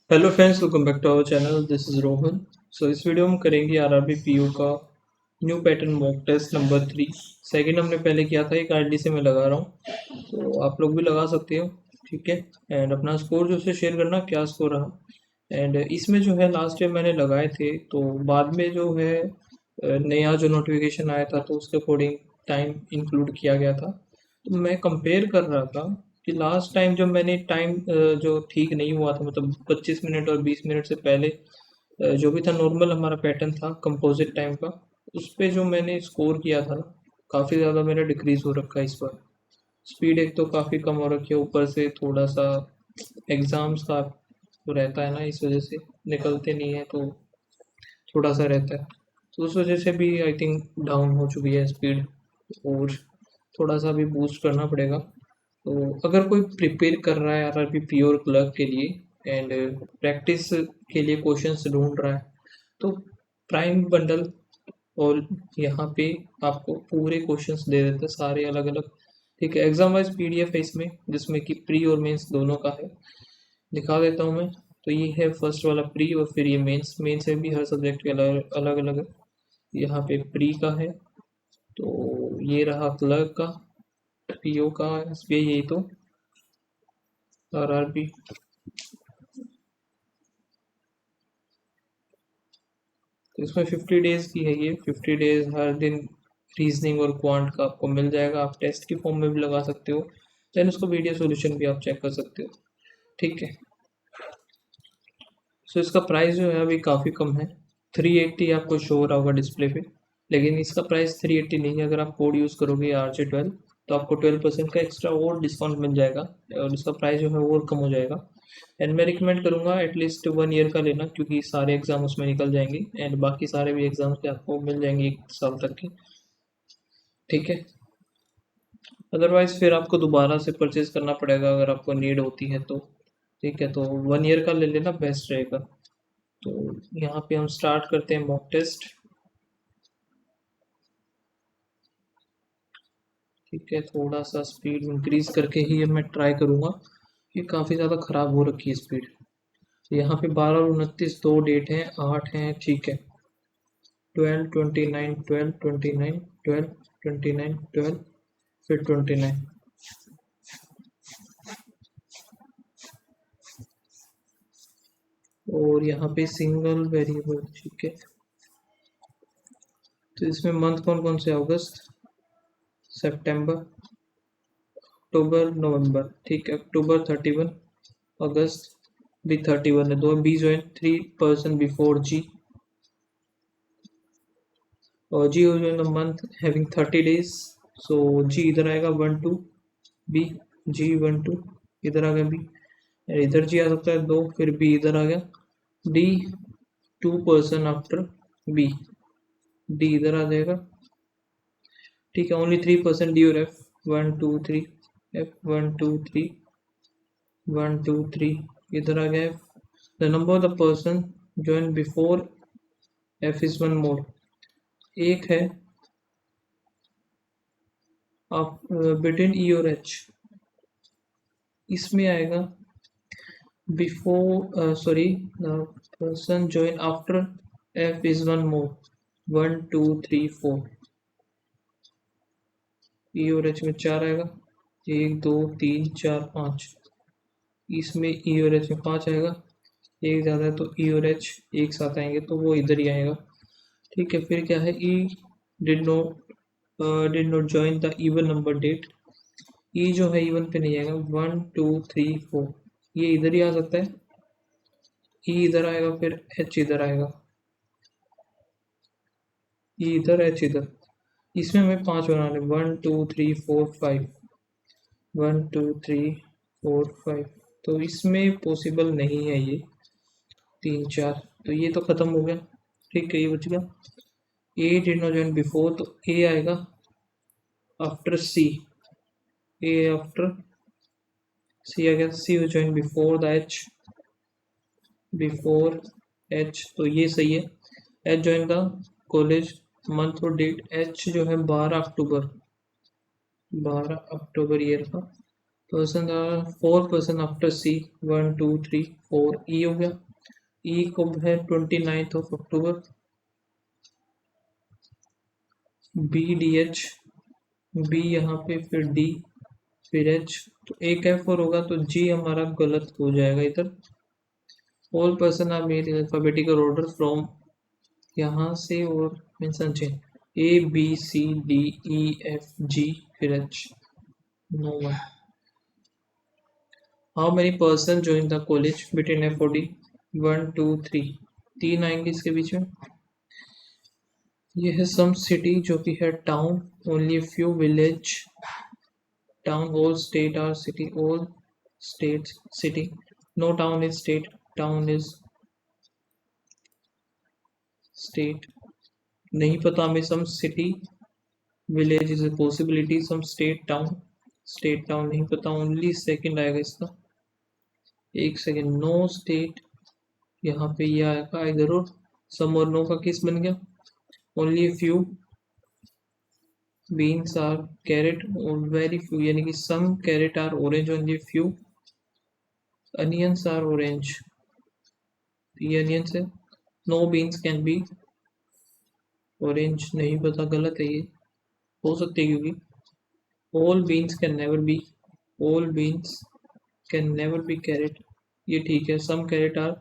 Hello friends, welcome back to our channel. This is Rohan. So इस वीडियो में हम करेंगे आरआरबी पीओ का new pattern mock test number 3। Second हमने पहले किया था, एक आईडी से मैं लगा रहा हूँ, तो आप लोग भी लगा सकते हो। ठीक है। एंड अपना स्कोर जो से शेयर करना, क्या स्कोर रहा। एंड इसमें जो है लास्ट टाइम मैंने लगाए थे, तो बाद में जो है नया जो नोटिफिकेशन आया था, तो उसके अकॉर्डिंग टाइम इंक्लूड किया गया था। तो मैं कंपेयर कर रहा था कि लास्ट टाइम जब मैंने टाइम जो ठीक नहीं हुआ था, मतलब 25 मिनट और 20 मिनट से पहले जो भी था नॉर्मल हमारा पैटर्न था कंपोजिट टाइम का, उस पे जो मैंने स्कोर किया था ना, काफ़ी ज़्यादा मेरा डिक्रीज हो रखा है इस बार। स्पीड एक तो काफ़ी कम हो रखी है, ऊपर से थोड़ा सा एग्ज़ाम्स का तो रहता है ना, इस वजह से निकलते नहीं है, तो थोड़ा सा रहता है। तो उस वजह से भी आई थिंक डाउन हो चुकी है स्पीड, और थोड़ा सा भी बूस्ट करना पड़ेगा। तो अगर कोई प्रिपेयर कर रहा है आरआरबी प्योर क्लर्क के लिए एंड प्रैक्टिस के लिए क्वेश्चंस ढूंढ रहा है, तो प्राइम बंडल और यहाँ पे आपको पूरे क्वेश्चंस दे देते हैं, सारे अलग अलग। ठीक है, एग्जाम वाइज पीडीएफ है इसमें, जिसमें कि प्री और मेंस दोनों का है। दिखा देता हूँ मैं। तो ये है फर्स्ट वाला प्री, और फिर ये मेंस। मेंस में भी हर सब्जेक्ट के अलग अलग अलग है। यहाँ पे प्री का है, तो ये रहा क्लर्क का, पीओ का, एसबीआई, यही तो आरआरबी। तो इसमें 50 डेज की है, ये 50 डेज हर दिन रीजनिंग और क्वांट का आपको मिल जाएगा। आप टेस्ट की फॉर्म में भी लगा सकते हो, देन उसको वीडियो सॉल्यूशन भी आप चेक कर सकते हो। ठीक है। सो इसका प्राइस जो है अभी काफ़ी कम है। 380 आपको शो हो रहा होगा डिस्प्ले पे, लेकिन इसका प्राइस 380 नहीं है। अगर आप कोड यूज़ करोगे RJ12, तो आपको 12% का एक्स्ट्रा और डिस्काउंट मिल जाएगा, और इसका प्राइस जो है और कम हो जाएगा। एंड मैं रिकमेंड करूँगा एटलीस्ट 1 ईयर का लेना, क्योंकि सारे एग्जाम उसमें निकल जाएंगे, एंड बाकी सारे भी एग्जाम के आपको मिल जाएंगे 1 साल तक के। ठीक है। अदरवाइज फिर आपको दोबारा से परचेज करना पड़ेगा अगर आपको नीड होती है तो। ठीक है, तो 1 ईयर का ले लेना बेस्ट रहेगा। तो यहाँ पे हम स्टार्ट करते हैं मॉक टेस्ट। ठीक है, थोड़ा सा स्पीड इंक्रीज करके ही मैं ट्राई करूँगा। ये काफ़ी ज़्यादा ख़राब हो रखी है स्पीड। तो यहाँ पे 12 और 29 दो डेट हैं, 8 हैं। ठीक है, 12, 29, 12, 29, 12, 29, 12, फिर 29। और यहाँ पे सिंगल वेरिएबल। ठीक है, तो इसमें मंथ कौन कौन से? अगस्त, सितंबर, अक्टूबर, नवंबर। ठीक है, अक्टूबर 31, अगस्त भी 31 है। दो बी जो है 3% बिफोर जी, और जी जो है मंथ हैविंग 30 डेज। सो जी इधर आएगा 1 2, बी, जी 1 2, इधर आ गया बी, इधर जी आ सकता है 2, फिर बी इधर आ गया, डी 2% आफ्टर बी, डी इधर आ जाएगा। ठीक है, ओनली 3% डी और एफ 1 2 3, एफ 1 2 3, 1 2 3, इधर आ गया F. The number of the person join before F is one more, एक है आप बिटवीन ई और एच। इसमें आएगा before, sorry, the person join after F is one more, 1 2 3 4। ई और एच में 4 आएगा, 1 2 3 4 5। इसमें ई और एच में 5 आएगा, एक ज़्यादा है, तो ई और एच एक साथ आएंगे, तो वो इधर ही आएगा। ठीक है, फिर क्या है? E did not join the even number date. E जो है इवन पे नहीं आएगा। 1 2 3 4, ये इधर ही आ सकता है। ई इधर आएगा, फिर एच इधर आएगा, ई इधर, एच इधर। इसमें हमें 5 बनाने, 1 2 3 4 5, 1 2 3 4 5। तो इसमें पॉसिबल नहीं है ये 3 4, तो ये तो खत्म हो गया। ठीक है, ये बच गया। ए डिड नॉट ज्वाइन बिफोर, तो ए आएगा after C, A after C आ गया। C join before the H, before H, तो ये सही है। H join the college, month और डेट। एच जो है 12 अक्टूबर, 12 अक्टूबर ईयर का। Person are 4% after C, 1 2 3 4 E हो गया। ई कब है 29 October. B D H, B यहाँ पे फिर डी फिर एच, तो एक एफ और होगा तो जी हमारा गलत हो जाएगा इधर। All person are made in alphabetical order from, यहाँ से और mention chain A B C D E F G फिर H, no one. How many person join the college between F और डी, 1 2 3, तीन आएंगे इसके बीच में। ये है सम सिटी जो कि है town, only few village, town whole state are city, all state city, no town is state, town is state. नहीं पता हमें some city village is a possibility, some state town नहीं पता, ओनली सेकंड आएगा इसका। एक सेकंड, नो स्टेट, यहाँ पे ये आएगा इधर, और सम और नो का किस बन गया, only few beans are carrot और वेरी फ्यू, यानी कि some carrot are orange, only few onions are orange, ये अनियंस है। No beans can be orange, नहीं पता, गलत है ये, हो सकते हैं क्योंकि all beans can never be, all beans can never be carrot, ये ठीक है। Some carrot are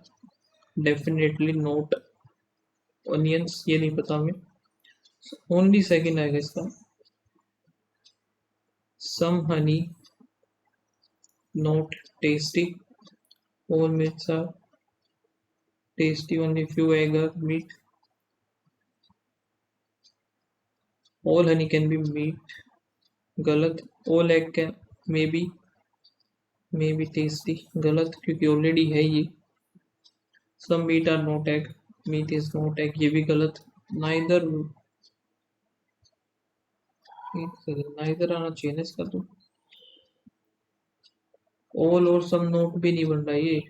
definitely not onions, ये नहीं पता हमें, ओनली सेकंड आएगा इसका। Some Honey not tasty, all meats are tasty, only few egg are meat, all honey can be meat, गलत। All egg can may be tasty, गलत क्योंकि already है ये। Some meat are not egg, meat is not egg, ये भी गलत। Neither, neither आना चाहिए इसका तो। ऑल और सम नोट भी नहीं बन रहा ये।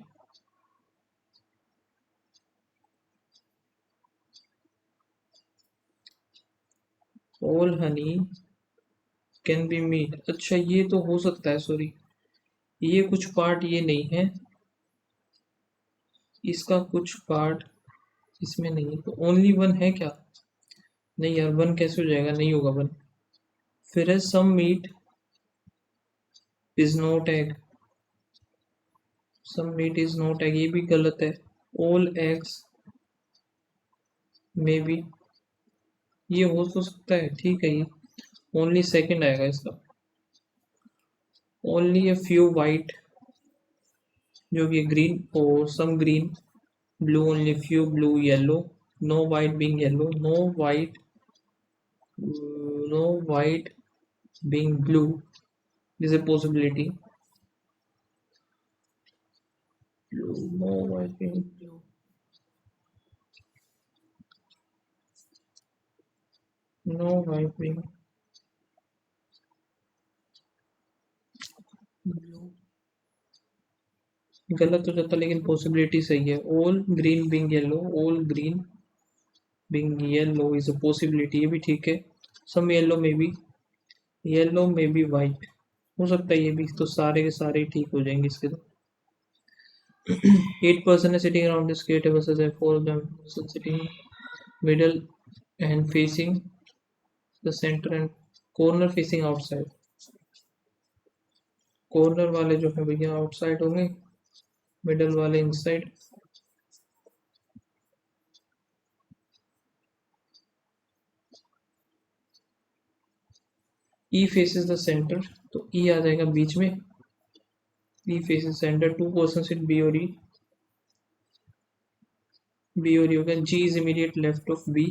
All honey can be meat, अच्छा ये तो हो सकता है, सॉरी ये कुछ पार्ट ये नहीं है, इसका कुछ पार्ट इसमें नहीं है, तो ओनली वन है क्या, नहीं यार वन कैसे हो जाएगा, नहीं होगा वन। फिर है some meat is not egg, some meat is not egg, ये भी गलत है। ऑल एग्स में भी, ये हो तो सकता है, ठीक है, ये ओनली सेकंड आएगा इसका। ओनली a few white, जो कि ग्रीन, और some green, blue, only few blue, yellow, no white being yellow, no white being blue is a possibility, blue, no white being blue, no white being blue, गलत हो जाता लेकिन possibility सही है। All green being yellow, all green being yellow is a possibility, ये भी ठीक है। सम येलो में बी वाइट, हो सकता है ये भी, तो सारे के सारे ठीक हो जाएंगे इसके तो। 8 person is sitting around this creative versus a 4 of them sitting middle and facing the center and corner facing outside, corner वाले जो है भैया आउटसाइड होंगे, मिडल वाले inside. E faces the center, तो ई आ जाएगा बीच में, E faces center, 2 person sit B और ई, बी और ई हो गया। G is immediate left of B,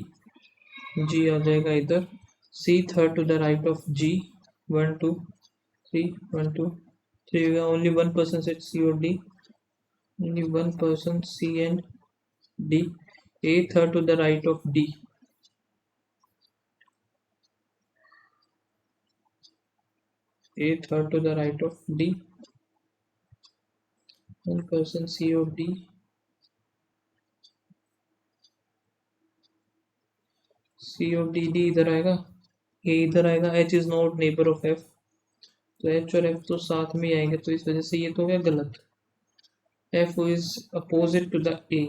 G आ जाएगा इधर। C third to the right of G, 1 2 3, 1 2 3 होगा। ओनली 1 person सिट सी और D, only 1 person C and D. A third to the right of D. A third to the right of D. 1 person C or D. C और D, D इधर आएगा, A इधर आएगा। H is not neighbor of F, तो H और F तो साथ में ही आएंगे, तो इस वजह से ये तो हो गया गलत। F is opposite to the A,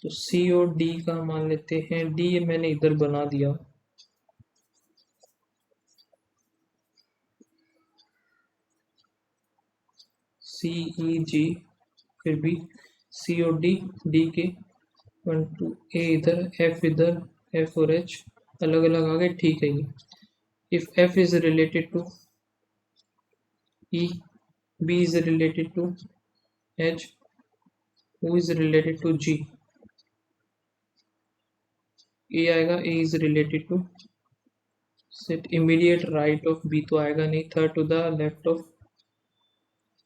तो सी और डी का मान लेते हैं। डी मैंने इधर बना दिया, सी ई जी, फिर बी, सी और डी, डी के 1 2 ए इधर, एफ इधर, एफ और एच अलग अलग आ गए, ठीक है ये। If F is related to E, B is related to H, who is related to G, A आएगा, A is related to set immediate right of B, तो आएगा नहीं, third to the left of,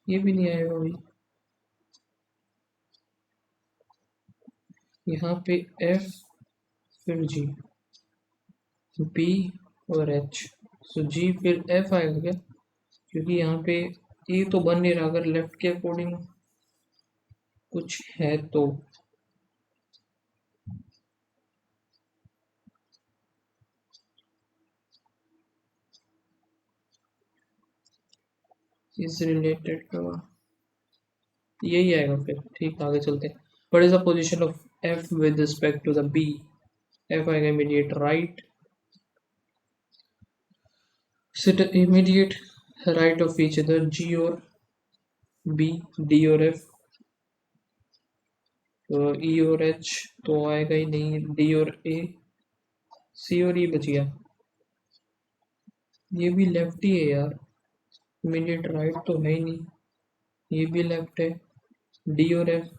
ये भी नहीं आएगा भाई। यहाँ पे एफ फिर जी, बी और एच, सो जी फिर एफ आएगा क्या, क्योंकि यहाँ पे ए तो बन नहीं रहा, अगर लेफ्ट के अकॉर्डिंग कुछ है तो। इज रिलेटेड टू, यही आएगा फिर, ठीक, आगे चलते हैं। What is the position of F with respect to the B, F आएगा immediate right, sit immediate right of each other, G और बी, डी और एफ, तो ई और एच तो आएगा ही नहीं, डी और ए, सी और ई बच गया, ये भी लेफ्ट ही है यार, इमीडिएट राइट तो है ही नहीं, ये भी लेफ्ट है, डी और एफ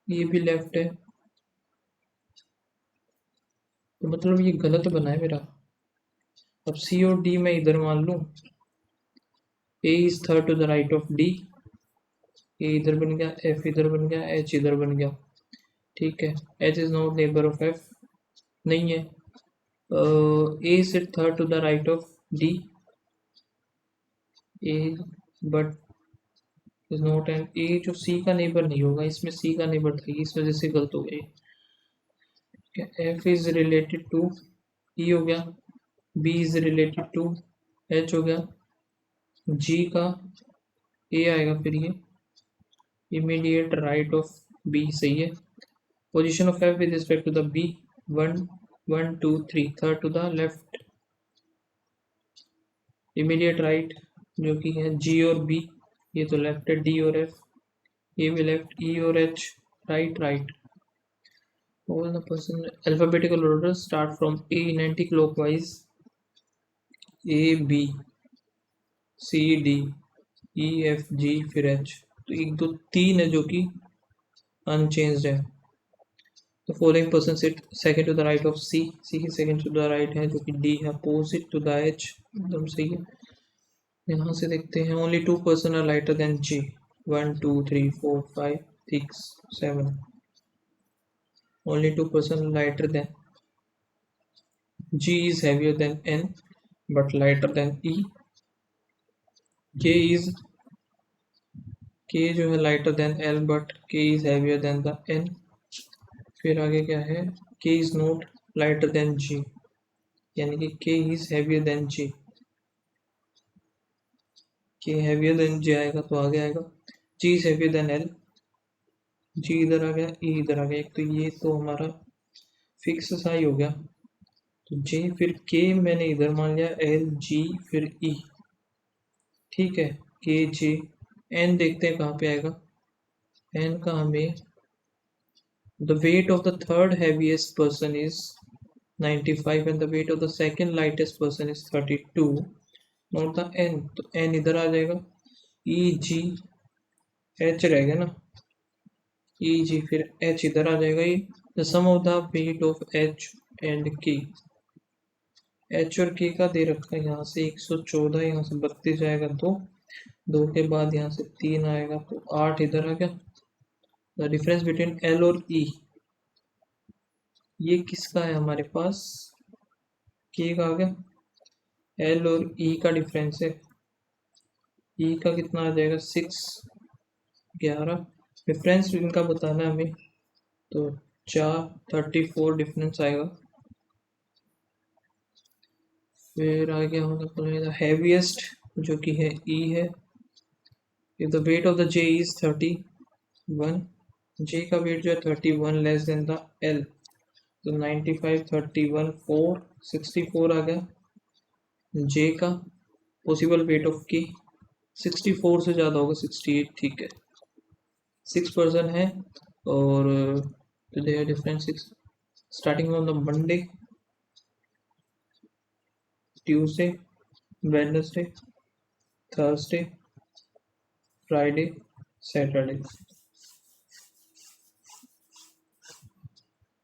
ये भी लेफ्ट है, तो मतलब ये गलत बना है मेरा। अब सी और डी मैं इधर मान लूँ, A is third to the right of D, A इधर बन गया, एफ इधर बन गया, एच इधर बन गया, ठीक है। H is not neighbour of F, नहीं है। A sit third to the right of D, A but is not N, A जो सी का नेबर नहीं होगा, इसमें सी का नेबर था, इस वजह से गलत हो गया। F is related to E हो गया, B is related to H हो गया, जी का ए आएगा, फिर ये इमीडिएट राइट ऑफ बी, सही है। Position of F with respect to the B, 1 1 2 3, third to the left, immediate right जो कि है जी और बी, ये तो लेफ्ट है, डी और एफ ये भी लेफ्ट, ई और H right right. All the person alphabetical order start from A in anti-clockwise, A B C D E F G फिर H, तो 1 2 3 है जो कि अनचेंज्ड है। तो following person sit second to the right of C, C की second to the right है जो कि डी है, अपोजिट टू द एच, एकदम सही है। यहाँ से देखते हैं, only 2 person are lighter than G, 1 2 3 4 5 6 7, only 2 person lighter than G is heavier than N but lighter than E, K is K जो है lighter than L but K is heavier than the N। फिर आगे क्या है, K is not lighter than G, यानी कि K is heavier than G, K heavier than G आएगा तो आगे आएगा, G is heavier than L, G इधर आ गया, E इधर आ गया, एक तो ये तो हमारा फिक्स सा ही हो गया, तो J फिर K मैंने इधर मान लिया, L G फिर E, ठीक है। K J N देखते हैं कहाँ पे आएगा, N का हमें, the weight of the third heaviest person is 95 and the weight of the second lightest person is 32, not the N, तो N इधर आ जाएगा, E G H रहेगा ना, E G फिर H इधर आ जाएगा, ये the sum of the weight of H and K, H और K का दे रखा है, यहाँ से 114, यहाँ से 32 आएगा, 2 के बाद यहाँ से 3 आएगा, तो 8 इधर आ गया। द डिफरेंस बिटवीन L और E, ये किसका है हमारे पास, K का आ गया, L और E का डिफरेंस है, E का कितना आ जाएगा 6 11, डिफरेंस इनका बताना है हमें, तो 4 34 डिफरेंस आएगा। फिर आगे होगा द हैवीएस्ट जो कि है ई है। If the weight of the J is 31, जे का वेट जो है 31 लेस देन द एल, तो 95 31 4 64 आ गया। जे का पॉसिबल वेट ऑफ के 64 से ज़्यादा होगा 68, ठीक है। 6% है और तो they are different 6 starting on the Monday, Tuesday, Wednesday, Thursday, Friday, Saturday,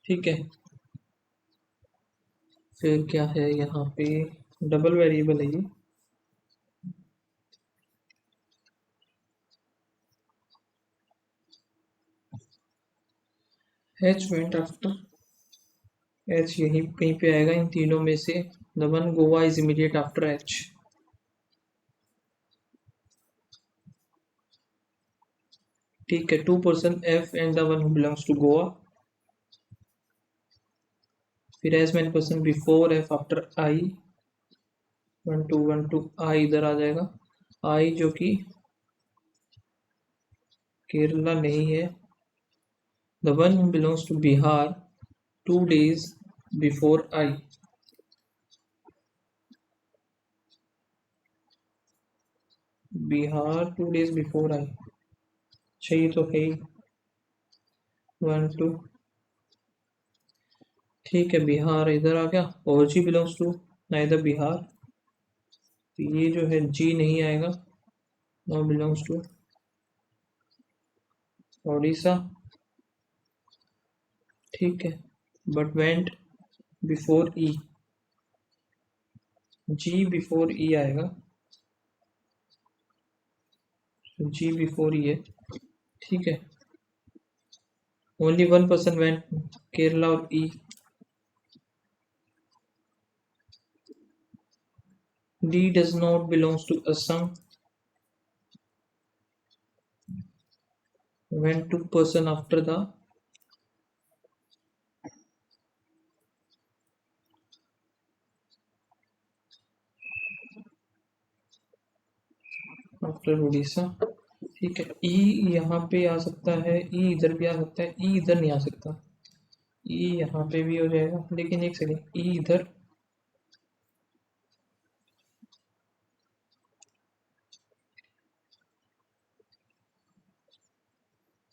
ठीक है। फिर क्या है यहाँ पे, डबल वेरिएबल है ये। एच वेंट आफ्टर, एच यहीं कहीं पे आएगा इन तीनों में से। The one Goa is immediate after H, ठीक है। 2% F and the one who belongs to Goa. फिर as many person before F after I, 1 2 I इधर आ जाएगा। आई जो कि केरला नहीं है। The one who belongs to Bihar 2 days before I, Bihar 2 days before I, चाहिए तो है ही। 1 2, ठीक है। बिहार इधर आ गया और जी बिलोंग्स टू नाइदर बिहार, तो ये जो है जी नहीं आएगा। नो बिलोंग्स टू ओडिशा, ठीक है। But went before E, G before E आएगा, जी बिफोर ई है, ठीक है। ओनली 1% वेंट केरला और E. D does not belongs to Assam, went 2% after the after Orissa, ठीक है। ई यहाँ पे आ सकता है, ई इधर भी आ सकता है, ई इधर नहीं आ सकता। ई यहाँ पे भी हो जाएगा, लेकिन एक सेकेंड, ई इधर,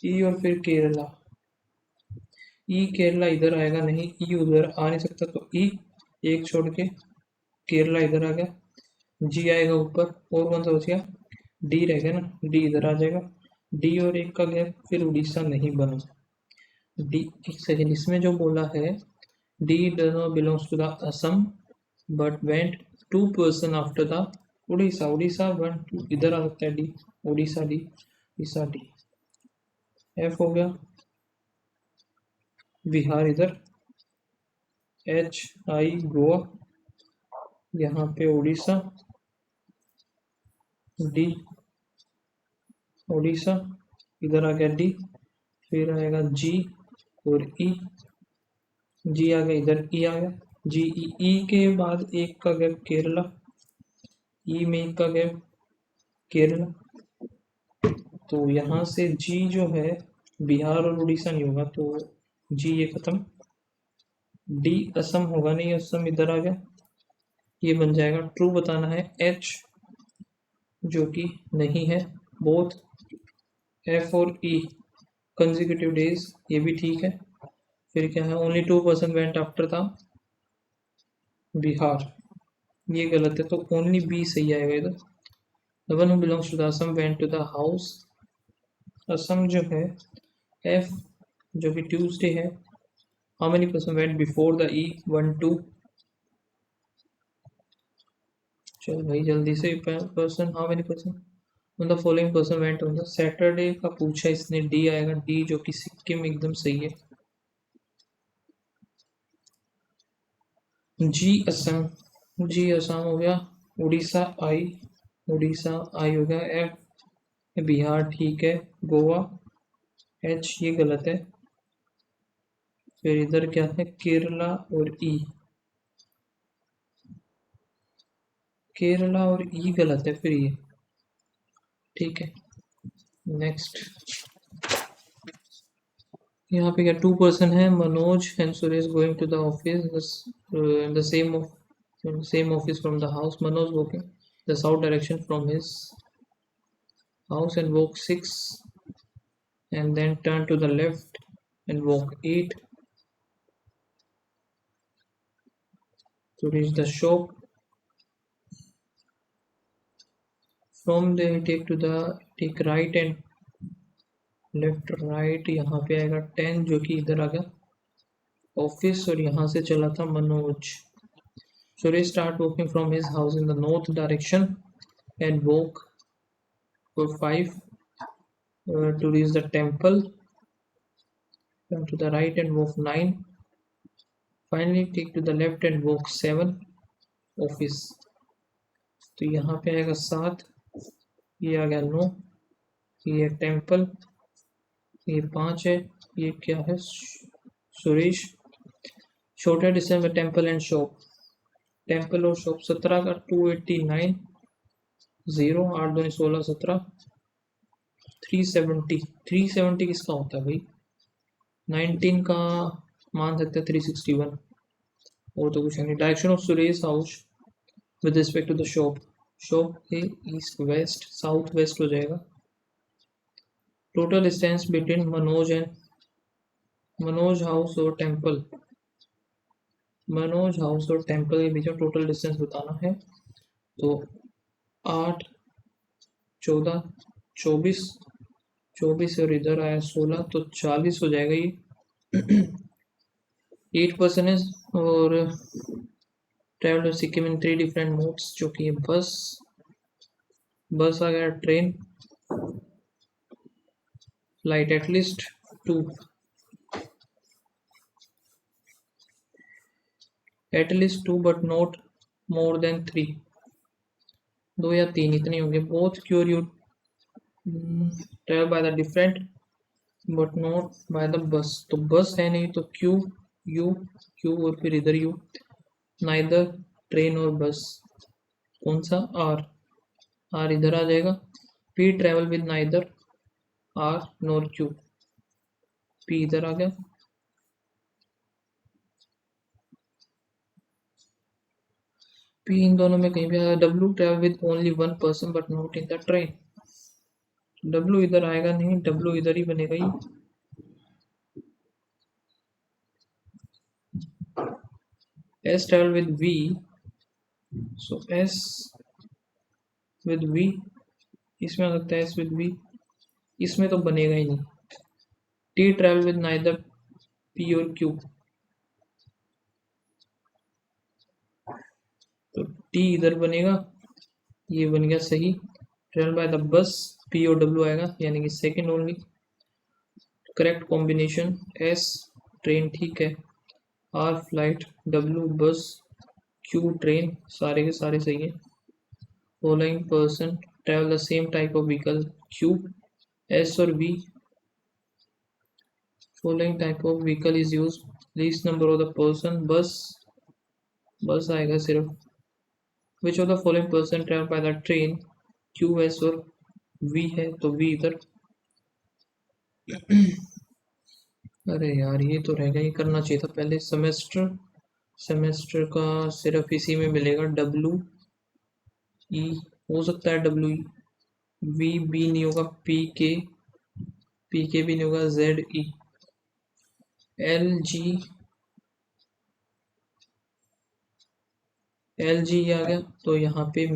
ई और फिर केरला, ई केरला इधर आएगा नहीं, ई उधर आ नहीं सकता, तो ई एक छोड़ के केरला इधर आ गया। जी आएगा ऊपर और कौन सा बच गया, डी रह गया ना, डी इधर आ जाएगा। डी और एक का गैप, फिर उड़ीसा नहीं बना। डी, एक सेकेंड, इसमें जो बोला है D does not belongs to the Assam but went 2% after the Orissa, Orissa 1 2 इधर आ सकता है D, Orissa D, Orissa D. F हो गया, बिहार इधर, एच आई गोवा, यहाँ पे उड़ीसा, डी उड़ीसा, इधर आ गया डी, फिर आएगा जी और ई, जी आ गया इधर, ई आ गया, जी ई के बाद एक का गैप केरला, ई में एक का गैप केरला, तो यहाँ से जी जो है बिहार और उड़ीसा नहीं होगा, तो जी ये खत्म। डी असम होगा नहीं, असम इधर आ गया, ये बन जाएगा ट्रू बताना है। एच जो कि नहीं है, बोथ एफ और ई कंसेक्यूटिव डेज, ये भी ठीक है। फिर क्या है, ओनली 2% वेंट आफ्टर था बिहार, ये गलत है, तो ओनली बी सही आएगा इधर। The one who belongs to the Assam went to the house, Assam जो है एफ जो कि ट्यूसडे है, how many person went before the E, 1 2, चल भाई जल्दी से, person how many person on the following person went on the Saturday का पूछा इसने, डी आएगा, डी जो कि सिक्किम एकदम सही है। जी असम, जी असम हो गया। उड़ीसा आई, उड़ीसा आई हो गया। एफ बिहार ठीक है। गोवा, एच ये गलत है। फिर इधर क्या है, केरला और ई, केरला और ई गलत है फिर ये, ठीक है। नेक्स्ट, यहाँ पे क्या 2 पर्सन है, Manoj and Suresh going to the office in the same office from the house. Manoj walking the south direction from his house and walk 6 and then turn to the left and walk 8 to reach the shop. From there take right and left right, यहाँ पे आएगा 10 जो कि इधर आ गया office, और यहाँ से चला था Manoj. Suresh start walking from his house in the north direction and walk for 5 to reach the temple. Turn to the right and walk 9. Finally take to the left and walk 7 office. तो यहाँ पे आएगा 7, ये आ गया 9, ये temple, ये 5 है, ये क्या है सुरेश। शॉर्टर डिस्टेंस में टेम्पल एंड शॉप, टेम्पल और शॉप 17 का 289 0, 8 2 16 17, 370 किसका होता है भाई, 19 का मान सकते हैं 361, और तो कुछ नहीं। Direction of Suresh house with respect to the shop, shop के ईस्ट वेस्ट साउथ वेस्ट हो जाएगा। Total distance between Manoj house और टेम्पल, मनोज हाउस और टेम्पल के बीच में टोटल डिस्टेंस बताना है। तो 8 14 24 और इधर आया 16, तो 40 हो जाएगा ये। 8 परसेंटेज और travel to Sikkim in 3 different modes, जो कि बस आ गया, train, flight at least 2 but not more than 3, 2 या 3 इतने होंगे। Both cure you travel by the different but not by the bus, तो बस है नहीं तो क्यू और फिर इधर यू, नाइदर ट्रेन और बस, कौन सा आर इधर आ जाएगा। P travel with neither R nor Q, P इधर आ गया। पी इन दोनों में कहीं भी आएगा। W travel with only 1 person but not in the train, W इधर आएगा नहीं, डब्ल्यू इधर ही बनेगा ही। S travel with V, so S with V, इसमें आ सकता है एस विद वी, इसमें तो बनेगा ही नहीं। T travel with neither P और क्यू, तो टी इधर बनेगा, ये बन गया सही। Travel by the bus, P और डब्ल्यू आएगा, यानी कि second only correct combination. S train ठीक है, R flight, W bus, Q train, सारे के सारे सही है। Following person travel the same type of vehicle, Q, S और V. Following type of vehicle is use, least number of the person, बस आएगा सिर्फ। Which of the following person travel by the train, Q, S और we है, तो we इधर। अरे यार ये तो रह गया, ये करना चाहिए था पहले। सेमेस्टर का सिर्फ इसी में मिलेगा, डब्ल्यू ई हो सकता है, डब्ल्यू ई, वी बी नहीं होगा, पी के भी नहीं होगा, जेड ई, एल जी आ गया, तो यहाँ पे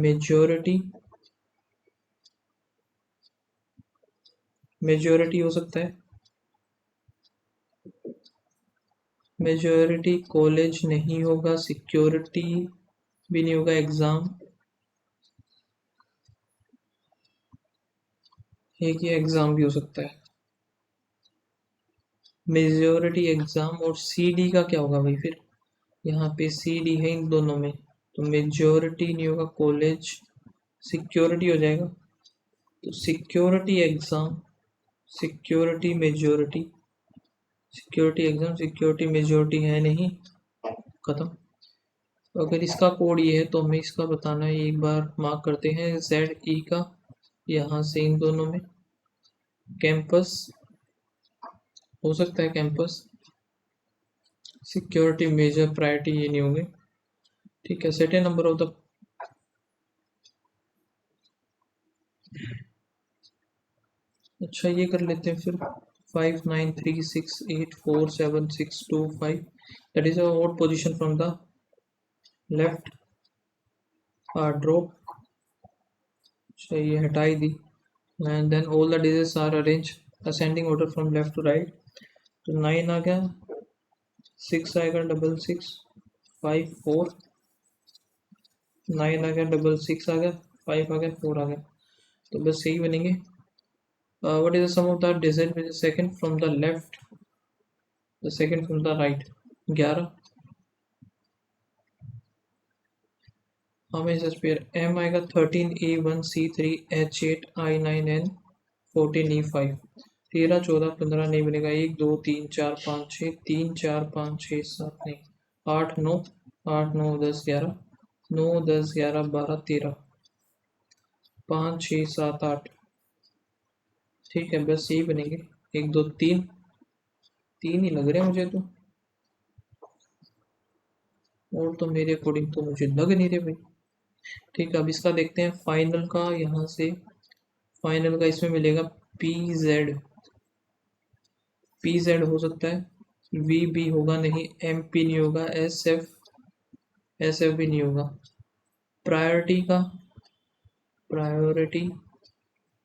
मेजोरिटी हो सकता है। मेजोरिटी कॉलेज नहीं होगा, सिक्योरिटी भी नहीं होगा, एग्जाम एक ही एग्जाम भी हो सकता है। मेजोरिटी एग्जाम, और सी डी का क्या होगा भाई, फिर यहाँ पे सी डी है इन दोनों में, तो मेजोरिटी नहीं होगा, कॉलेज सिक्योरिटी हो जाएगा। तो security exam, security exam, security majority है नहीं, खत्म। अगर इसका कोड ये है तो हमें इसका बताना है। एक बार मार्क करते हैं ZE का, यहाँ से इन दोनों में कैंपस हो सकता है, कैंपस सिक्योरिटी मेजर प्रायोरिटी ये नहीं होंगे। ठीक है, सेट नंबर ऑफ द, अच्छा ये कर लेते हैं फिर 5936847625, that is out position from the left drop. अच्छा ये हटाई दी, and then all the digits are arrange ascending order from left to right. तो 9 आ गया, 6 आएगा, 6654, 9 आ गया, 66 आ गया, 5 आ गया, 4 आ गया, तो बस यही बनेंगे। What is the sum of the digit with second from the left, the second from the right, 11। हमें स्पेयर M आएगा 13A1C3H8I9N 14E5, 13 14 15 नहीं बनेगा, 1 2 3 4 5 6, 3 4 5 6 7 नहीं, 8 9, 8 9 10 11, 9 10 11 12 13, 5 6 7 8। ठीक है, बस यही बनेंगे, 1 2 3, 3 ही लग रहे हैं मुझे तो, और तो मेरे अकॉर्डिंग तो मुझे लग नहीं रहे भाई। ठीक है, अब इसका देखते हैं फाइनल का। यहाँ से फाइनल का इसमें मिलेगा PZ, PZ हो सकता है, VB होगा नहीं, MP नहीं होगा, SF भी नहीं होगा। प्रायोरिटी का, प्रायोरिटी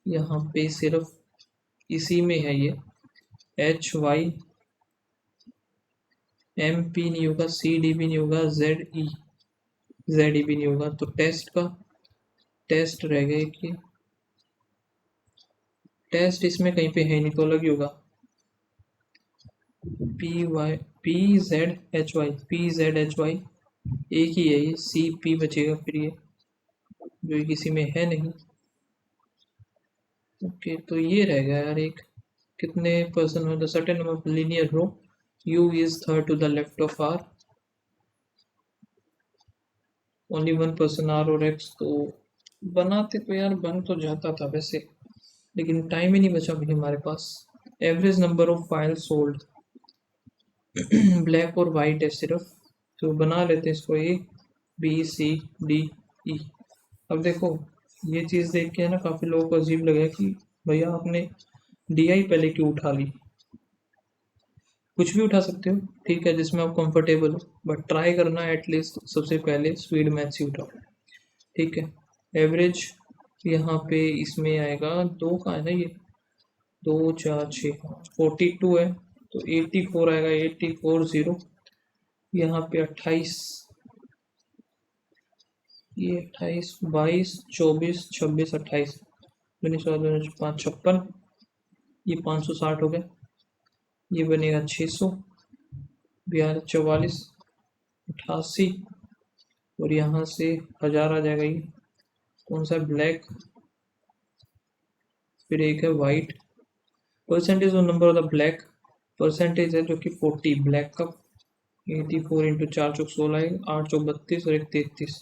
यहाँ पे सिर्फ इसी में है ये, HY, MP नहीं होगा, CD भी नहीं होगा, ZE भी नहीं होगा। तो टेस्ट का, टेस्ट रह गए कि टेस्ट इसमें कहीं पे है नहीं, तो अलग ही होगा। PZHY एक ही है ये, CP बचेगा फिर ये, जो किसी में है नहीं। ओके, तो ये रह गया यार एक, कितने पर्सन हो the certain number of linear row, U is third to the left of R, only 1 person R और X। तो बनाते तो यार बन तो जाता था वैसे, लेकिन टाइम ही नहीं बचा भाई हमारे पास। Average number of file sold, black और वाइट है सिर्फ, तो बना लेते हैं इसको ABCDE। अब देखो ये चीज़ देख के है ना काफ़ी लोगों को अजीब लगा कि भैया आपने DI पहले क्यों उठा ली। कुछ भी उठा सकते हो, ठीक है, जिसमें आप कंफर्टेबल हो, बट ट्राई करना एटलीस्ट सबसे पहले स्पीड मैथ्स ही उठाओ। ठीक है, एवरेज यहाँ पे इसमें आएगा 2 का है ना, ये 2 4 6 42 है, तो 84 आएगा, 84 0, यहाँ पे 28, ये 28 22 24 26 28, 19 5 56, ये 560 हो गया, ये बनेगा 600, 44 88, और यहाँ से 1000 आ जाएगा। ये कौन सा ब्लैक, फिर एक है white. Percentage of number of the black, percentage है जो कि 40 ब्लैक का, 84 इंटू 4 चौक 16, 8 चौक 32 और 1 33।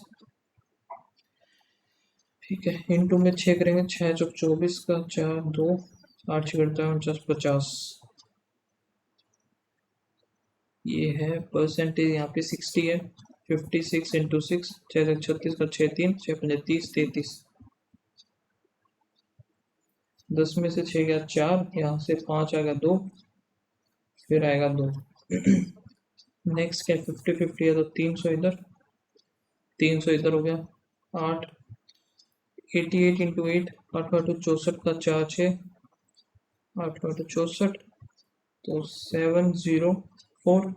ठीक है, इंटू में 6 करेंगे, 6 चौक 24 का, 4 2 8 6 करता है 49 50। ये है परसेंटेज यहाँ पे 60 है, 56 इंटू 6, 6 36 का 6 3 6 5 30 33, 10 में से 6 गया 4, यहाँ से 5 आ गया 2, फिर आएगा 2। नेक्स्ट क्या 50 50 है, तो 300 इधर, 300 इधर हो गया, 8 88 इंटू 8, 8 8 64 का 4 6, 8 8 64, तो 704,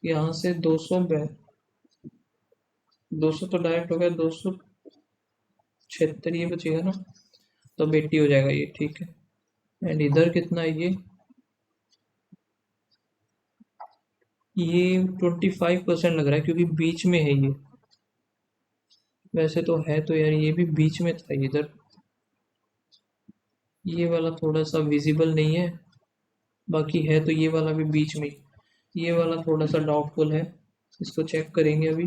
यहाँ से 200 200 तो डायरेक्ट हो गया, 276 ये बचेगा ना, तो 80 हो जाएगा ये। ठीक है, एंड इधर कितना है ये 25% लग रहा है, क्योंकि बीच में है ये, वैसे तो है तो यार ये भी बीच में था इधर, ये वाला थोड़ा सा विजिबल नहीं है, बाकी है तो ये वाला भी बीच में, ये वाला थोड़ा सा डाउटफुल है, इसको चेक करेंगे अभी।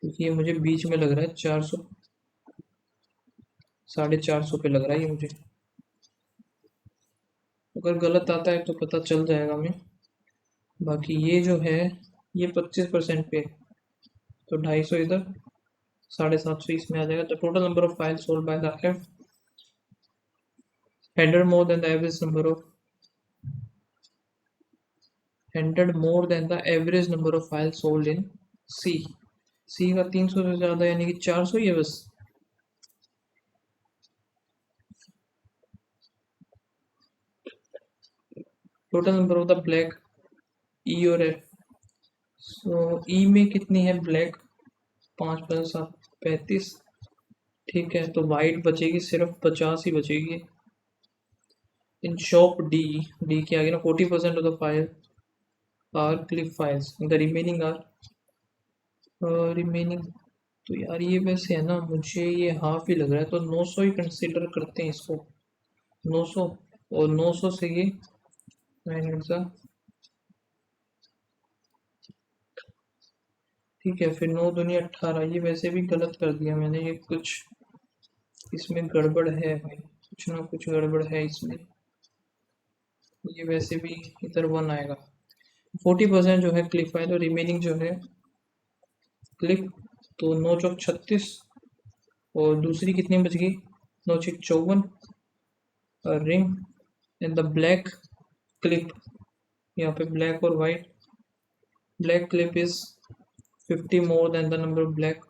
क्योंकि ये मुझे बीच में लग रहा है 400, 450 पे लग रहा है ये मुझे। अगर गलत आता है तो पता चल जाएगा हमें। बाकी ये जो है ये 25% पे, तो 250 इधर, 750 इसमें आ जाएगा। तो total number of files sold by the F handed more than the average number of average number of files sold in C. C का 300 से ज़्यादा यानी कि 400 ही है बस। Total number of the black E और एफ, सो ई में कितनी है ब्लैक, 5 + 7 = 35। ठीक है, तो वाइट बचेगी सिर्फ 50 ही बचेगी। इन शॉप डी, डी के आगे ना 40% of the file are clip files, the remaining तो यार ये वैसे है ना, मुझे ये हाफ ही लग रहा है, तो 900 ही कंसिडर करते हैं इसको। 900, और 900 से ये 9 ठीक है, फिर 9 दूनी 18। ये वैसे भी गलत कर दिया मैंने, ये कुछ इसमें गड़बड़ है भाई, कुछ ना कुछ गड़बड़ है इसमें। ये वैसे भी इधर 1 आएगा। 40% जो है क्लिप फाइल, और रिमेनिंग जो है क्लिप, तो 9 चौक 36, और दूसरी कितनी बच गई, 9 छक 54, ring and the black clip, यहाँ पे ब्लैक और white. Black clip is 50 more than the number of black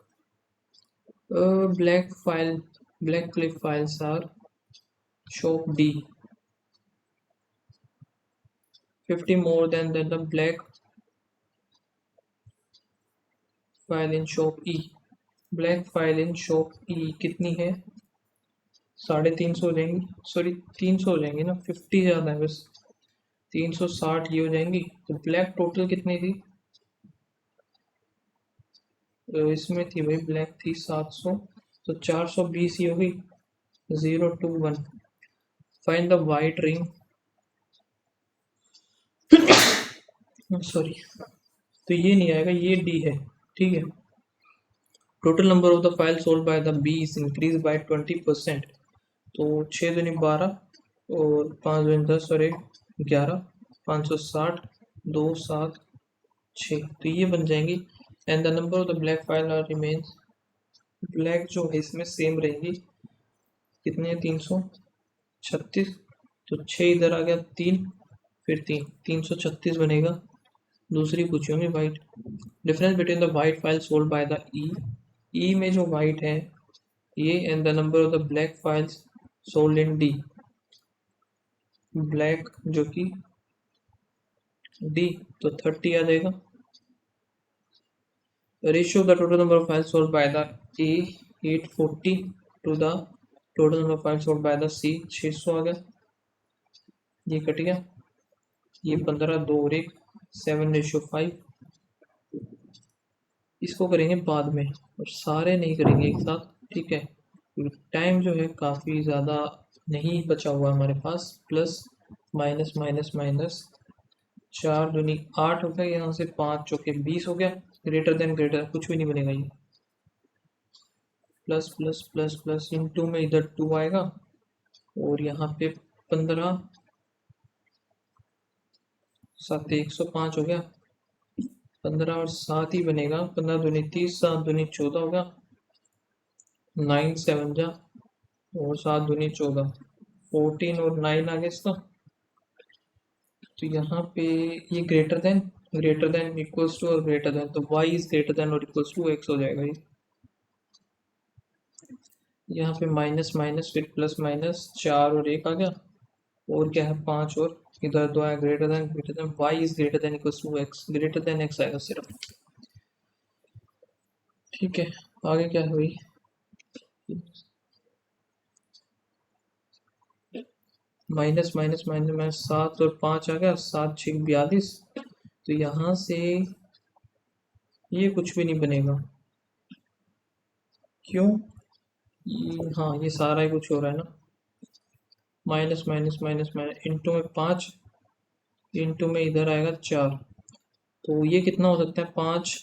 clip files are shop D, 50 more than the black file in shop E। Black file in shop E कितनी है, 350 हो जाएंगी, sorry 300 हो जाएंगी ना, 50 ज़्यादा है बस, 360 ये हो जाएंगी। तो ब्लैक टोटल कितनी थी, तो इसमें थी भाई ब्लैक थी 700, तो 420 ही हो गई। 0 2 1, find the white ring, sorry, तो ये नहीं आएगा, ये डी है। ठीक है, total number of the file sold by the B is increase by 20%। तो 6 दूनी 12, और 5 दूनी 10, और 1 11, 560, 2 7 6, तो ये बन जाएंगी। And the number of the black file are remains, black जो है इसमें सेम रहेंगी, कितने 336, तो 6 इधर आ गया, 3 फिर 3, 336 बनेगा। दूसरी पूछी होंगी white, difference between the white file sold by the E में जो वाइट है ये, and the number of the black files sold in D, black जो कि डी, तो 30 आ जाएगा। Ratio the total number of files sold by the A 840 to the total number of files sold by the C 600 आ गया, ये cut गया, ये 15 2 और 1 7:5। इसको करेंगे बाद में, और सारे नहीं करेंगे एक साथ। ठीक है, टाइम जो है काफ़ी ज़्यादा नहीं बचा हुआ हमारे पास। प्लस माइनस माइनस माइनस, 4 दूनी 8 हो गया, यहाँ से 5 चौके 20 हो गया, ग्रेटर देन कुछ भी नहीं बनेगा ये। Plus plus plus plus into में इधर 2 आएगा, और यहाँ पे 15 7 105 हो गया, 15 और 7 ही बनेगा, 15 दूनी 30, 7 दूनी 14 होगा, 9 7 जा, और 7 दूनी 14, 14 और 9 आ गया इसका। तो यहाँ पे ये ग्रेटर देन इक्वल्स टू और ग्रेटर देन, तो y इज ग्रेटर देन और इक्वल्स टू x हो जाएगा ये। यहाँ पे माइनस माइनस फिर प्लस माइनस, 4 और 1 आ गया, और क्या है 5, और इधर 2 आया, greater than y is greater than equals to x, greater than x आएगा सिर्फ। ठीक है, आगे क्या हुई, माइनस माइनस माइनस माइनस 7 और 5 आ गया, 7 6 42, तो यहाँ से ये कुछ भी नहीं बनेगा, क्यों, हाँ ये सारा ही कुछ हो रहा है ना, minus minus minus minus into में 5, इंटू में इधर आएगा 4, तो ये कितना हो सकता है 5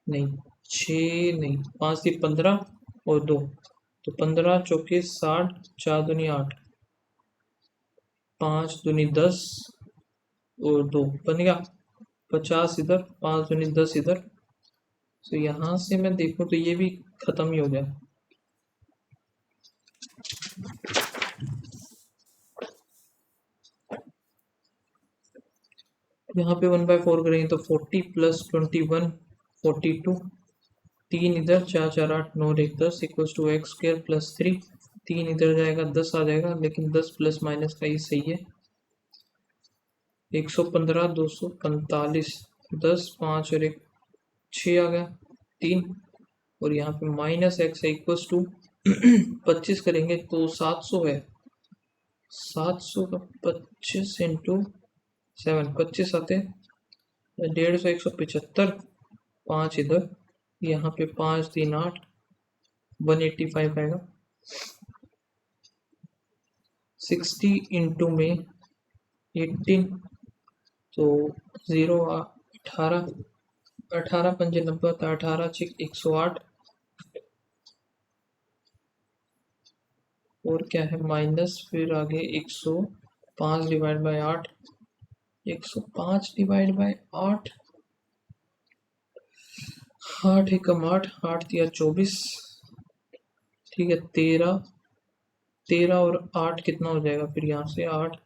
नहीं, 6 नहीं, 5 थी 15 और 2, तो 15 चौके 60, 4 दूनी 8, 5 दूनी 10 और 2 बन गया 50 इधर, 5 दूनी 10 इधर। तो यहाँ से मैं देखूँ तो ये भी खत्म ही हो गया। यहाँ पे 1/4 करेंगे तो 40 प्लस 21 42, 3 इधर, 4 4 8 9 1 10 equals to x square plus 3, 3 इधर जाएगा 10 आ जाएगा, लेकिन 10 प्लस माइनस का ही सही है। 115 245, 10 5 और 1 6 आ गया 3, और यहाँ पे माइनस एक्स है इक्वल्स टू 25 करेंगे तो 700 है, 700 का 25 इंटू 7, 25 आते, 150 175, 5 इधर, यहाँ पे 5 3 8, 185 आएगा। 60 इंटू में 18, तो 0 18, 18 पंजे 90, 18 6 108, और क्या है माइनस, फिर आगे 105 डिवाइड बाय 8, 105 डिवाइड बाय 8, 8 एकम 8, 8 दिया 24, ठीक है 13, 13 और 8 कितना हो जाएगा, फिर यहाँ से 8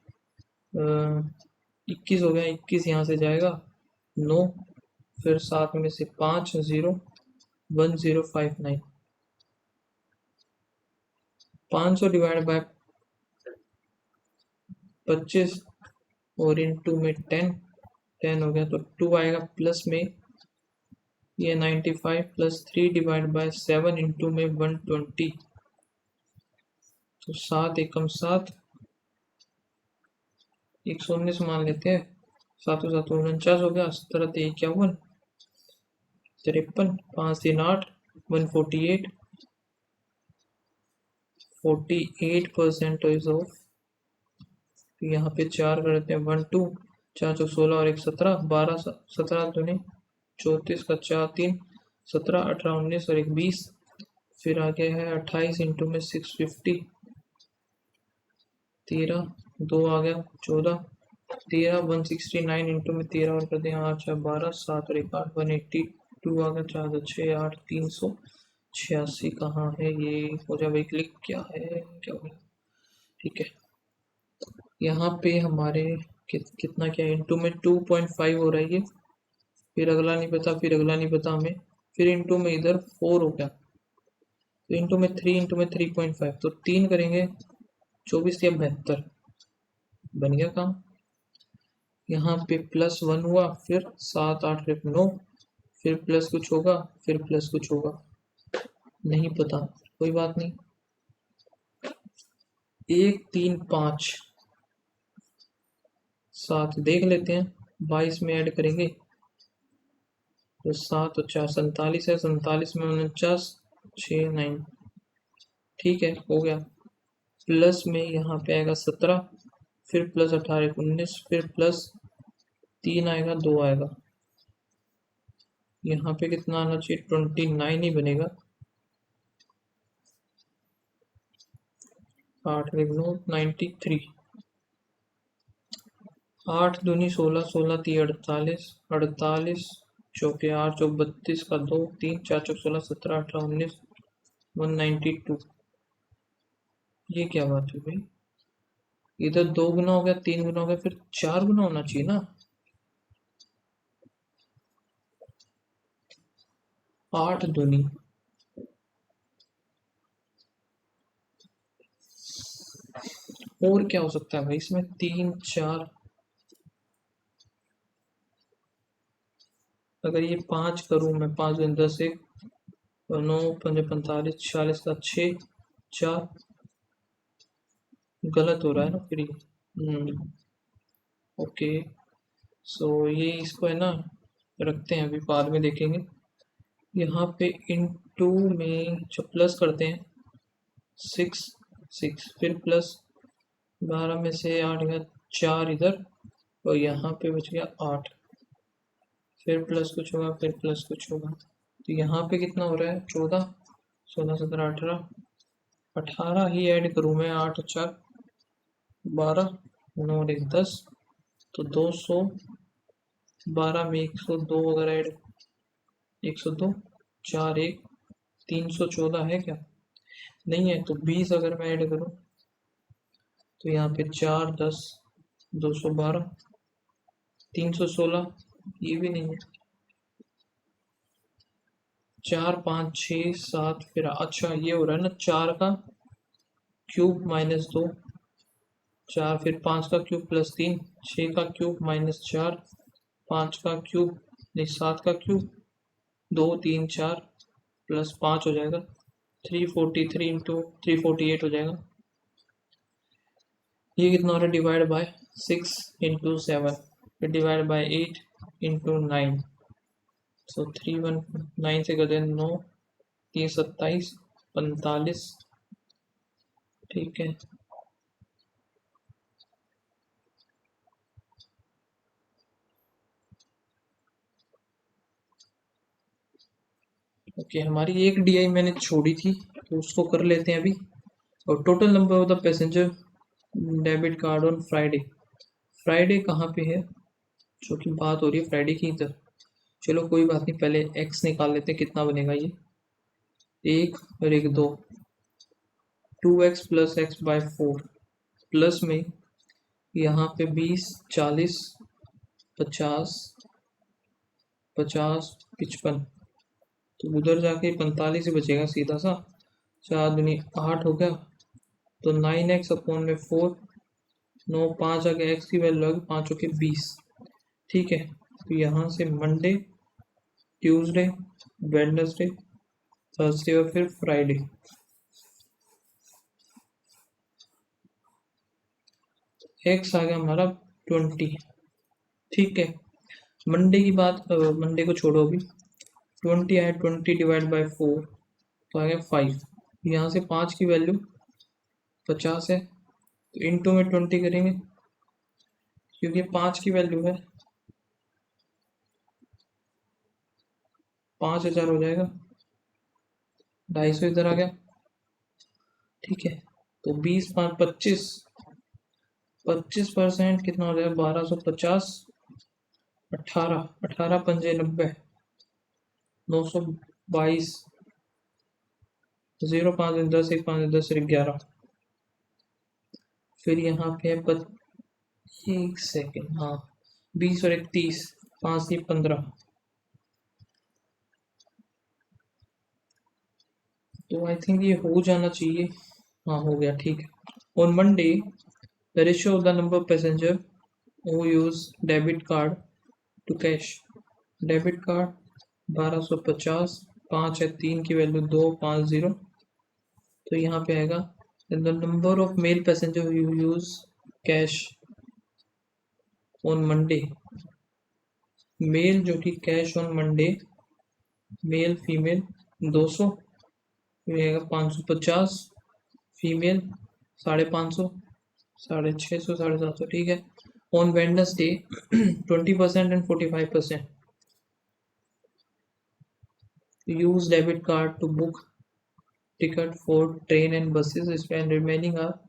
21 हो गया, 21 यहाँ से जाएगा 9, फिर 7 में से 5 0 1059, 500 डिवाइड बाय 25 और इनटू में 10, 10 हो गया तो 2 आएगा प्लस में, ये 95 प्लस 3 डिवाइड बाय 7 इंटू में 120, तो 7 एकम 7, 119 मान लेते हैं, 7 7 49 हो गया, 17 51, 53, 5 3 8, 148, 48% ऑफ, यहाँ पे 4 करते हैं 1 2, 4 चौक 16 और 1 17, 12 17 दूनी 34 का 4 3, 17 18 19 और 1 20, फिर आगे है 28 इंटू में 650, 13 2 आ गया 14, 13 169 इंटू में 13 और कर दें 8 6 12, 7 और 1 8, 182 आ गया, 4 2 6 8, 386 कहाँ है ये, हो जाए भाई क्लिक, क्या है क्या हो गया, ठीक है। यहाँ पे हमारे कितना क्या इंटू में 2.5 हो रहा है ये, फिर अगला नहीं पता, फिर अगला नहीं पता हमें, फिर इंटू में इधर 4 हो गया, तो इंटू में 3 इंटू में 3.5, तो 3 करेंगे 24 या 72, बन गया काम। यहाँ पे +1 हुआ, फिर 7 8 1 9, फिर प्लस कुछ होगा, फिर प्लस कुछ होगा, नहीं पता, कोई बात नहीं। 1 3 5 7 देख लेते हैं, 22 में ऐड करेंगे तो 7 और 4 47 है, 47 में 49 6 9, ठीक है हो गया। प्लस में यहाँ पे आएगा 17, फिर प्लस 18 19, फिर प्लस 3 आएगा 2 आएगा, यहाँ पे कितना आना चाहिए 29 ही बनेगा, 8 9 93, 8 दूनी 16 16 3 48, 48 चौके 8 चौक 32 का 2 3 4 चौक 16 17 18 19 192, ये क्या बात है भाई, इधर 2 गुना हो गया 3 गुना हो गया, फिर 4 गुना होना चाहिए ना, 8 दूनी, और क्या हो सकता है भाई इसमें, 3 4, अगर ये 5 करूं मैं, 5 दूनी 10 1 और 9 5 45 46 का 6 4, गलत हो रहा है ना फिर ये, ओके, सो ये इसको है ना रखते हैं, अभी बाद में देखेंगे। यहाँ पे इनटू में जो प्लस करते हैं 6 6, फिर प्लस 12 में से 8 गया 4 इधर, और यहाँ पे बच गया 8, फिर प्लस कुछ होगा, फिर प्लस कुछ होगा, तो यहाँ पे कितना हो रहा है 14, 16, 17, 18, 18 ही ऐड करूँ मैं, 8 4 12, 9 और 1 10, तो 212 में 102 अगर ऐड, 102, 4 1, 314 है क्या? नहीं है। तो 20 अगर मैं ऐड करूँ तो यहाँ पे 4 10, 212, 316, ये भी नहीं है। 4 5 6 7, फिर अच्छा ये हो रहा है ना, 4 का क्यूब माइनस 2, 4, फिर 5 का क्यूब प्लस 3, 6 का क्यूब माइनस 4, 5 का क्यूब नहीं 7 का क्यूब, 2 3 4 प्लस 5 हो जाएगा 343 इंटू 348 हो जाएगा। ये कितना हो रहा है डिवाइड बाय 6 इंटू 7, फिर डिवाइड बाय 8 इंटू 9, सो 319 से कर दें 9, 3 27, 45, ठीक है। ओके, हमारी एक डीआई मैंने छोड़ी थी तो उसको कर लेते हैं अभी। और total number of the passenger debit card on Friday, Friday कहाँ पे है, जो कि बात हो रही है फ्राइडे की इधर। चलो कोई बात नहीं, पहले एक्स निकाल लेते हैं कितना बनेगा ये, एक और एक दो, 2x plus x bye 4, plus में यहाँ पे 20 40 50 50 55, तो उधर जाके 45 ही बचेगा सीधा सा, 4 दूनी 8 हो गया, तो 9x अपॉन में 4, 9 5 आ गया, एक्स की वैल्यू आ गई 5 के 20, ठीक है। तो यहाँ से मंडे, ट्यूसडे, वेडनेसडे, थर्सडे और फिर फ्राइडे। एक्स आ गया हमारा 20, ठीक है। मंडे की बात, मंडे को छोड़ो अभी, 20 आया, 20 डिवाइड बाई 4 तो आ गया 5, यहाँ से 5 की वैल्यू 50 है, तो इंटू में 20 करेंगे क्योंकि 5 की वैल्यू है 5000 हो जाएगा, 250 इधर आ गया, ठीक है। तो 20 5 25, 25% कितना हो जाएगा 1250, 18 18 पंजे 90, 922, 0 5 10 1 5 10 11, फिर यहाँ पे है एक सेकेंड, हाँ 20 और 31, 5 से 15, तो आई थिंक ये हो जाना चाहिए, हाँ हो गया, ठीक है। On Monday the ratio of the number of passenger who use debit card to cash, debit card 1250, 5 है, 3 की वैल्यू 2 5 0, तो यहाँ पे आएगा the number of male passenger you use cash on Monday, male जो कि cash on Monday, male female 200, फिर आएगा 550, फीमेल 550, 650, 750, ठीक है। On Wednesday 20% and 45% use debit card to book ticket for train and buses, spend remaining are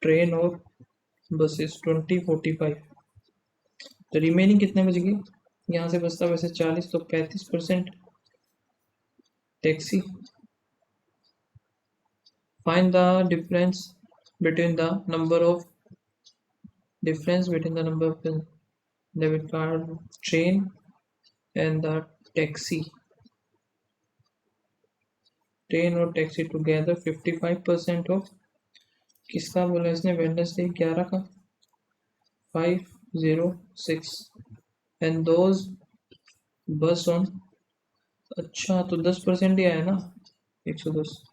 train और buses 20 45, तो remaining कितने बचेगी, यहाँ से बचता वैसे 40, तो 35% taxi. Find the difference between the number of debit card train and the taxi, train और टैक्सी टुगेदर 55% ऑफ, किसका बोला इसने, वेडनेसडे 11 का 506, एंड दोज बस ऑन, अच्छा तो 10% ही आया ना, 110,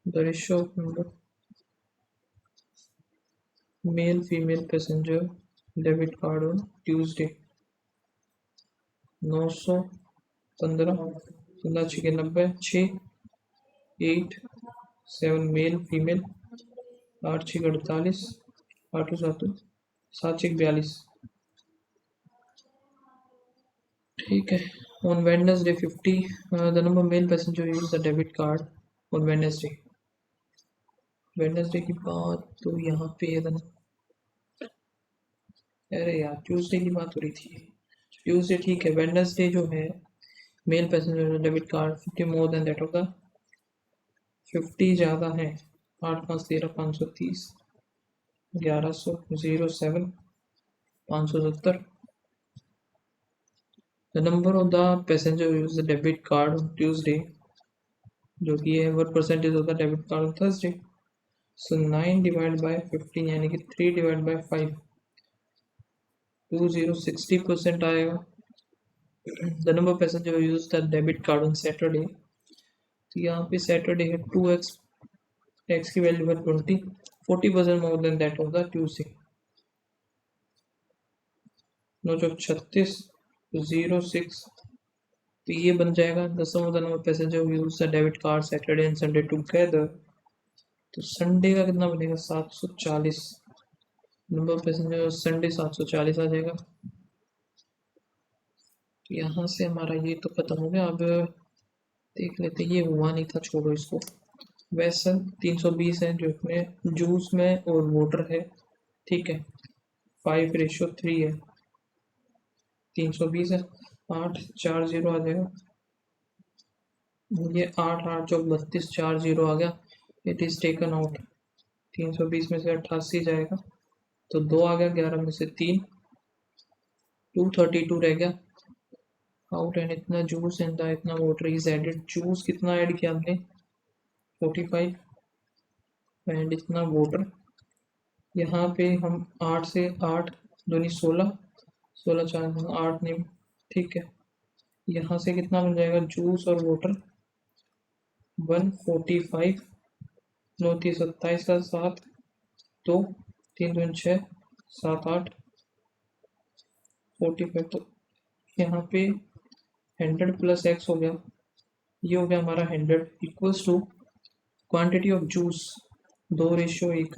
the ratio of number male female passenger debit card on Tuesday 915, 15 6 90, 6 8 7 male female, 8 6 48, 8 7 7-42, ठीक है। On Wednesday 50, the number male passenger use the debit card on Wednesday की बात तो यहाँ पे है ना, अरे यार ट्यूसडे की बात हो रही थी। ट्यूसडे ठीक है, वेडनेसडे जो है male passenger debit card 50 more than that होगा, 50 ज़्यादा है, 8 5 13 530, 1100 07 570। The number of the passenger use the debit card on Tuesday, जो कि है what परसेंटेज होता है debit card on Thursday. So 9 divide by 15 यानी कि 3 डिवाइड बाय 5, 60% आएगा। The number passenger use the debit card on Saturday, तो यहाँ पे सैटरडे है 2x, x की वैल्यू है 20, 40% more than that of the Tuesday. 9 चौक 36, 06, तो ये बन जाएगा the sum of the number passenger use the debit card Saturday and Sunday together, तो संडे का कितना बनेगा 740, नंबर पैसेंजर संडे 740 आ जाएगा। तो यहाँ से हमारा ये तो खत्म हो गया। अब देख लेते, ये हुआ नहीं था, छोड़ो इसको। वैसन 320 है जो इसमें जूस में और वाटर है, ठीक है। 5:3 है, 320 है, 840 आ जाएगा। ये 8 8 चौक 32, 40 आ गया। इट इज टेकन आउट, 320 में से 88 जाएगा, तो 2 आ गया, 11 में से 3, 232 रह गया। आउट एंड इतना जूस एंड इतना वाटर इज एडेड। जूस कितना ऐड किया हमने 45 एंड इतना वाटर। यहाँ पे हम 8 से 8 दूनी 16, 16 4 8 नहीं, ठीक है। यहाँ से कितना बन जाएगा जूस और वाटर 145, 9 3 27 का 7, 2 3 2 6 7 8 45, तो यहाँ पे 100 प्लस x हो गया, ये हो गया हमारा 100 equals to quantity of juice 2:1,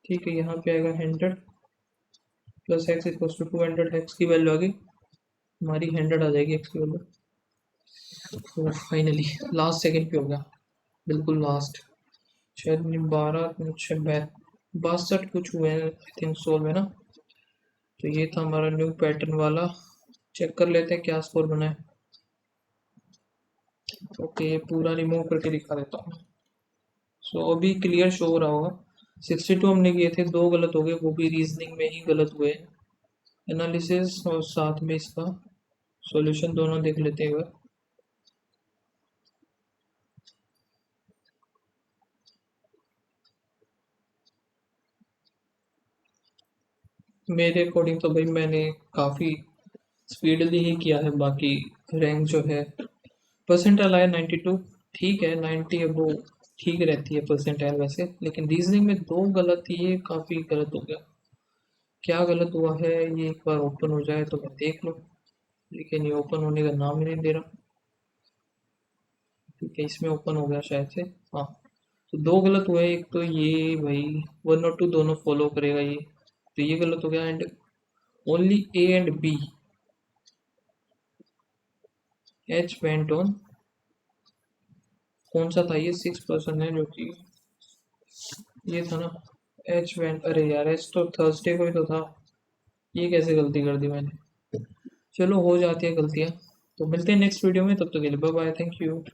ठीक है। यहाँ पे आएगा 100 plus x equals to 200, x की वैल्यू आ गई हमारी 100 आ जाएगी x की वैल्यू। तो फाइनली लास्ट सेकंड पे हो गया, बिल्कुल लास्ट। 62 कुछ हुए हैं आई थिंक सोल्व है ना। तो ये था हमारा न्यू पैटर्न वाला, चेक कर लेते हैं क्या स्कोर बना है। ओके, पूरा रिमूव करके दिखा देता हूँ। सो अभी क्लियर शो हो रहा होगा। 62 हमने किए थे, 2 गलत हो गए, वो भी रीजनिंग में ही गलत हुए। एनालिसिस और साथ में इसका सॉल्यूशन दोनों देख लेते हैं। मेरे अकॉर्डिंग तो भाई मैंने काफ़ी स्पीडली ही किया है। बाकी रैंक जो है परसेंटाइल आया 92, ठीक है। 90 अब वो ठीक रहती है परसेंटाइल वैसे, लेकिन रीजनिंग में 2 गलत, ये काफ़ी गलत हो गया। क्या गलत हुआ है ये एक बार ओपन हो जाए तो मैं देख लूँ, लेकिन ये ओपन होने का नाम ही नहीं दे रहा। ठीक है, इसमें ओपन हो गया शायद से, हाँ। तो 2 गलत हुए, एक तो ये भाई 1 और 2 दोनों फॉलो करेगा ये, तो ये गलत हो गया। And only A and B, H went on, कौन सा था ये 6% है जो कि ये था ना, एच वेंट, अरे यार एच तो थर्सडे को ही तो था, ये कैसे गलती कर दी मैंने। चलो हो जाती है गलतियाँ। तो मिलते हैं नेक्स्ट वीडियो में, तब तक के लिए बाय बाय, थैंक यू।